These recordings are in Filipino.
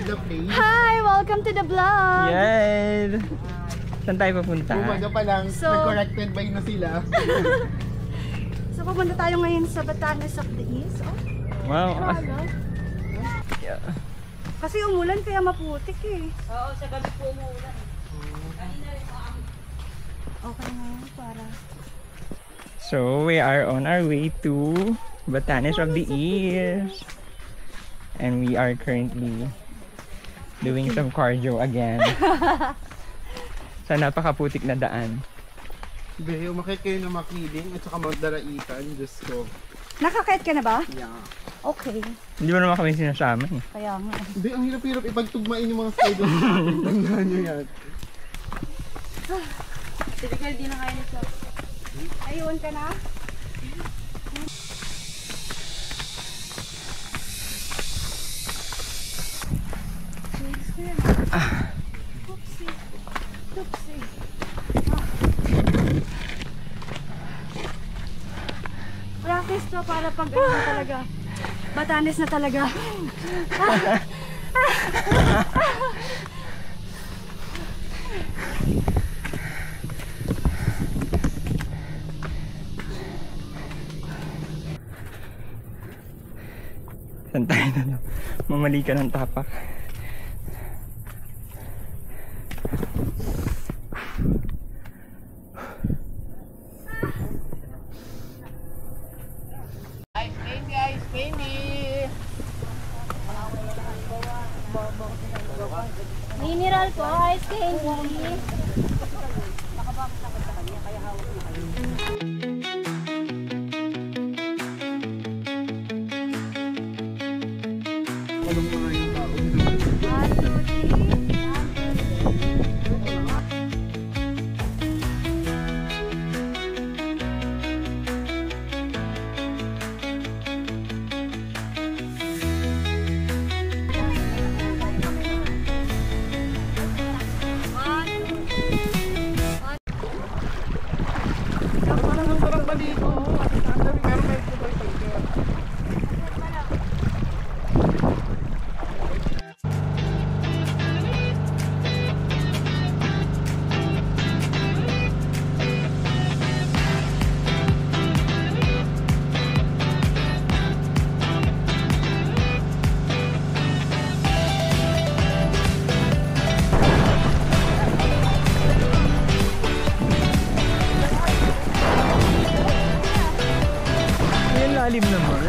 the place. Hi! Welcome to the vlog! Yes! Saan tayo papunta? Umaga pa lang, So- nag-corrected by na sila. So pupunta tayo ngayon sa Batanes of the East. Oh, Wow! grabe. Yeah. Kasi umulan kaya maputik eh. Oo, sa gabi po umuulan. Okay na yun para... So, we are on our way to Batanes of the East. And we are currently doing some cardio again. Sa napakaputik na daan. Be, umakit kayo ng Makiling at saka Mount Daraitan. Diyos ko. Nakakait ka na ba? Yeah. Okay. Hindi mo naman kami sinasama eh. Kaya nga. Hindi, ang hirap-hirap ipagtugmain yung mga schedule. Tandaan nyo yan. Typical din na kayo nito. Ayun ka na? Oopsie. Oopsie. Practice to para pag ano talaga. Batanes na talaga. Saan tayo na? Mamali ka ng tapak. Ice candy, ice candy! Mineral po, ice candy. Alam mo nga yung tao. Parang ang sarap ba dito? Pero may sabay pagka. Ayun, lalim naman.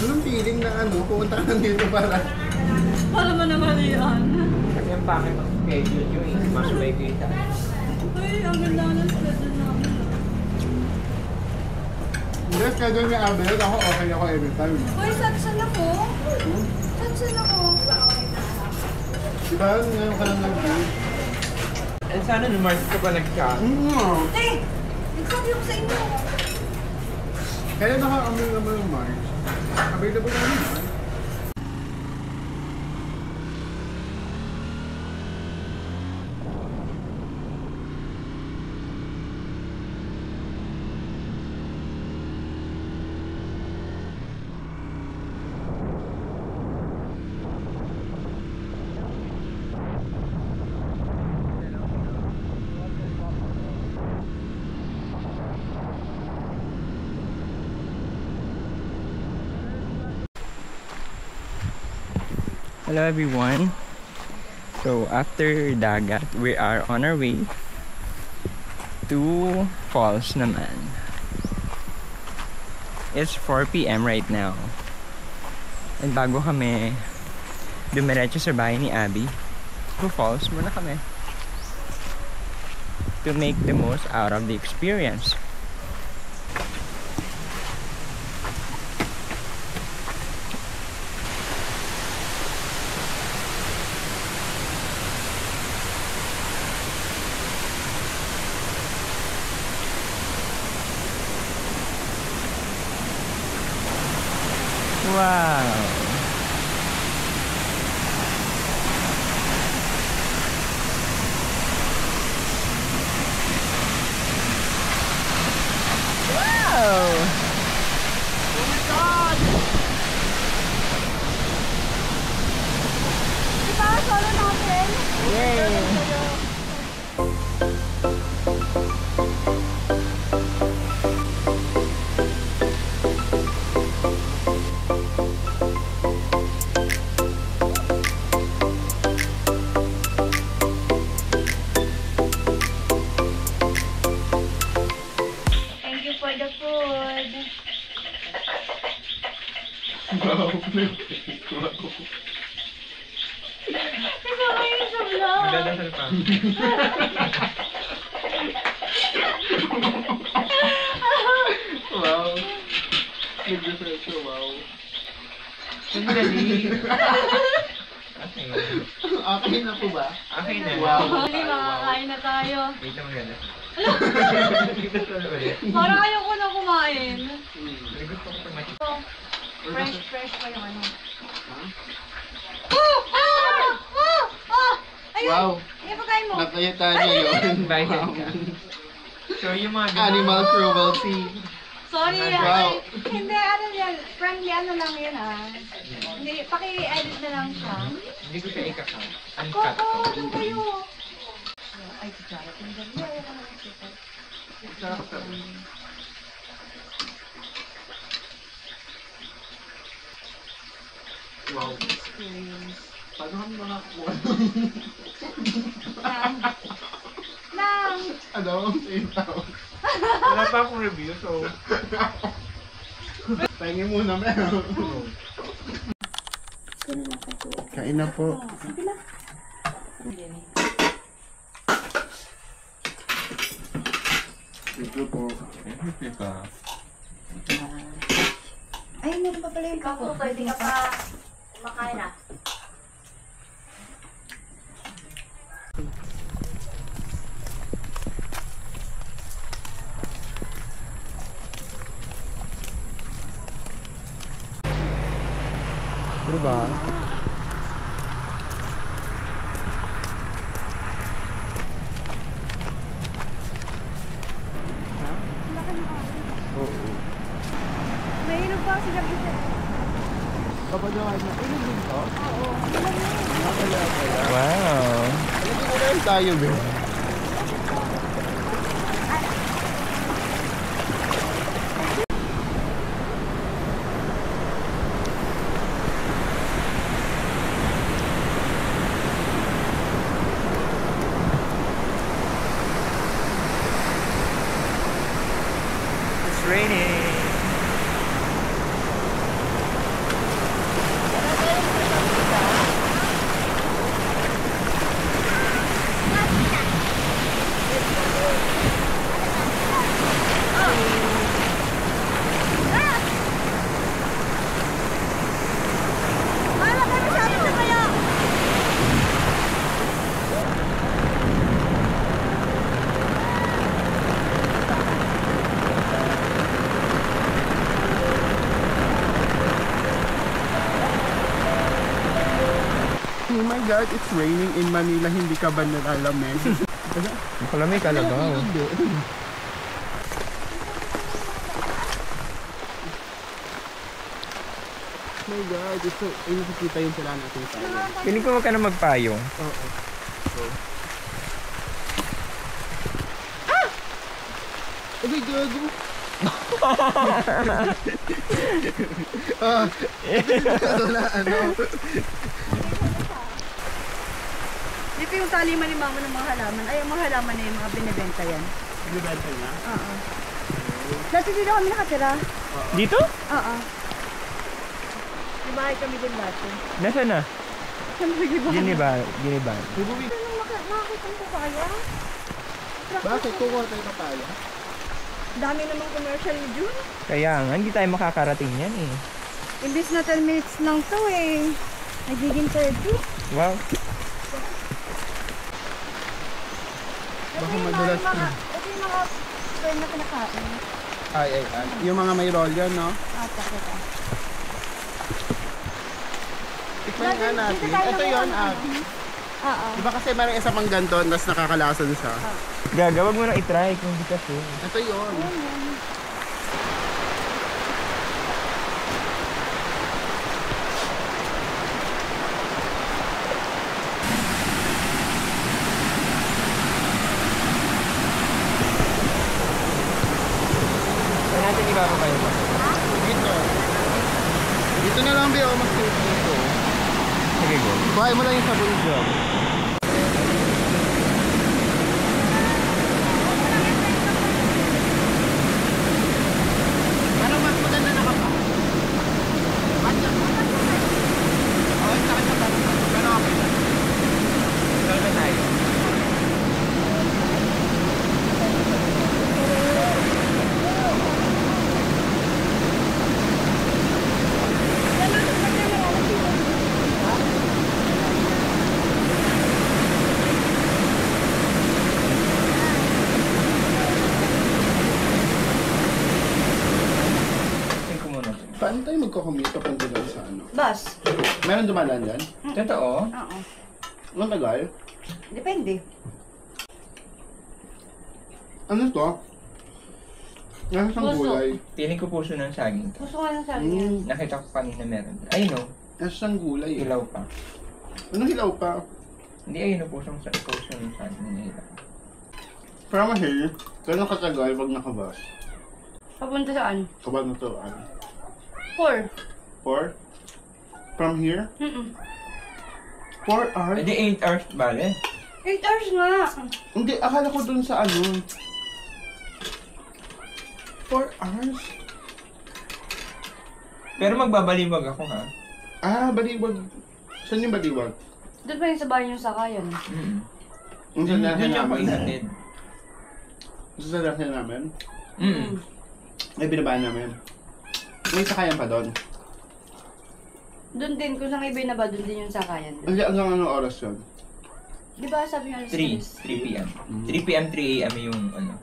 Anong feeling na ano, pumunta ka dito para... Para mo naman yan. Kasi ang pangit ang schedule yung mas may kita. Uy, ang ganda ng schedule namin. Hindi, schedule ni Abel, ako okay ako every time. Uy, saan ako? Saan ako? Diba, ngayon ka lang nag-view? Eh, sana no March ka pa nagka. Eh! Nagsabi ko sa inyo. Kaya naka-amin naman yung March. Available naman naman. Hello everyone. So after dagat, we are on our way to falls naman. It's 4 PM right now. And bago kami dumiretso sa bahay ni Abby, to Falls muna kami to make the most out of the experience. Wow! Diba, solo natin? Thank you for the food. Ikaw kayo sa vlog. Magdadasal pa. Wow. Nag-desert ko, wow. Sandali. Okay. Okay na po ba? Okay na. Wow. Hindi, makakain na tayo. Wait lang magdadasal. Parang ayoko na kumain. Gusto ko pag mati. Fresh pa yung ano. Ayun! Wow. Yung pagkain mo. Nakayata niya yun. Bayad ka. So yung mga Animal cruelty. Sorry, Wow. hindi, ano yan, friendly, ano lang yun ha. Hindi, paki-edit na lang siya. Hindi ko siya ikakount. Uncut Koko, ko. doon kayo. Ay, kutsara, tingnan mo. Ayaw ko na nakikita. Wow. Paano kami makakuha? Nang, Ano? Same tao. Wala pa akong review, so... Tingin muna, meron. Kain na po. Ito po. ay, meron pa pala yung kako. Pwede ka pa makain na. Diba? Oo. Mainom pa sila kita. Kapag nakain na, ilan din to? Oo. Wow! Alam ko na yung tayo, be. It's raining! Oh my God, it's raining in Manila. Hindi ka ba nalalamig? Malamig talaga. Oh my God, ito, ay nakikita yung sila natin tayo. Piling ko wag ka na magpayong. Oo. Okay, gago. Ano na, ano? Dito yung tali malimango ng mga halaman. Ay, yung mga halaman na yung mga binibenta yan. Binibenta niya? Oo. Dati dito kami nakatira. Dito? Oo. May bahay kami din dati. Nasaan na? Saan nag-iba? Giniba. Bubuwi. Anong makakita ng papaya? Bakit? Kukuha tayo papaya. Dami namang commercial ni June. Kaya nga, hindi tayo makakarating yan eh. Imbis na 10 minutes lang to eh. Nagiging 30. Wow. Baka madulas na. Ito yung mga friend na pinakain. Ay. Yung mga may roll yan, no? Kita. Tikman nga natin. Ito yun, Oo. Diba kasi meron isa pang ganito, tapos nakakalason siya. Gagawag mo na itry kung hindi ka sure. Ito yun. Saan natin ibababa yun? Dito. Dito na lang, Bio. Mag-save dito. Sige, go. Buhay mo lang yung sabon dyan. Parang mas maganda na ka pa. Matya. Okay, sa akin na parang matya. Pero okay lang. Saan na tayo? Tingin ko muna. Paano tayo magkakumita kung doon sa ano? Bus. Meron dumalan yan? Totoo? Oo. Anong tagal? Depende. Ano to? Nasa isang Puso. gulay. Piling ko puso ng saging. Gusto ko lang sa akin. Nakita ko kanina meron. Ayun o, Nasa isang gulay eh. hilaw pa. Anong hilaw pa? Hindi ayun o, puso ng saging na hilaw. Pero mahil, gano'ng katagal pag nakabas? Papunta saan? Kabal na to, ano? 4. 4? From here? 4 hours? Hindi 8 hours bale. 8 hours nga. Hindi, akala ko dun sa ano. 4 hours? Pero magbabaliwag ako ha. Ah, baliwag. Saan yung baliwag? Doon pa yung sa bahay yung sakayan. Yung sa Doon lasya niya ako namin? ihatid. Yung sa lasya namin? Mm. Ay, binabaan namin. May sakayan pa doon. Doon din, kung saan iba na ba, doon din yung sakayan. Hindi, hanggang anong oras yun? Di ba sabi nga alas 3 p.m. 3 p.m. 3 a.m. yung ano.